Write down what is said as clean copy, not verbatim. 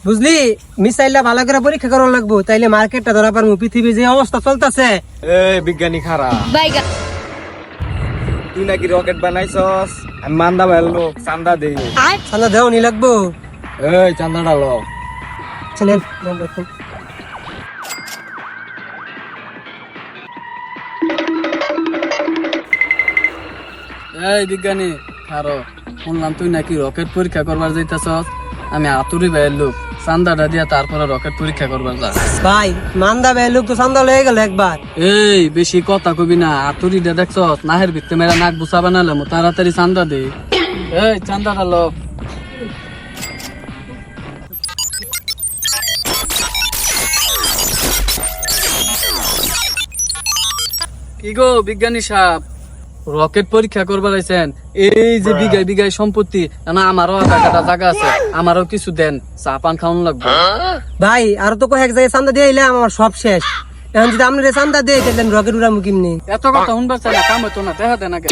বুঝলি মিসাইলটা ভালো করে পরীক্ষা করা লাগবো, তাইলে মার্কেটটা ধরা পারবো। পৃথিবীর যে অবস্থা চলতেছে। এই বিজ্ঞানী খারা, তুই নাকি রকেট বানাইছস? আমি মান্দা বেললো চান্দা দে। চান্দা দেও নি লাগবো। এই চান্দাটা লো। চলেন এই বিজ্ঞানী খারো, শুনলাম তুই নাকি রকেট পরীক্ষা করবার যাইতাছস। আমি আতুরি ভাইয়ের লোক, চান্দাটা দিয়া তারপরে রকেট পরীক্ষা করবার যা। ভাই মান্দা ভাই লোক তো চান্দা লয়ে গেল একবার। এই বেশি কথা কবি না, আতুরিটা দেখছস নাহের ভিতরে মেরা নাক বুসা বানালে তাড়াতাড়ি চান্দা দে। এই চান্দাটা লো। কি গো বিজ্ঞানী সাহেব, রকেট পরীক্ষা করবার আইছেন? এই যে বিঘায় বিঘায় সম্পত্তি, না আমারও আধা কাটা জায়গা আছে, আমারও কিছু দেন, চা পান খাওয়ান লাগবে। ভাই আর তো কয়েক জায়গায় চান্দা দিয়ে এলাম, আমার সব শেষ। এখন যদি আপনি চান্দা দিয়ে দিলেন রকেট উড়ামু কেমনি? এত কথা শুনবার চাই না, কাম হইতো না, দেখা দেন আগে।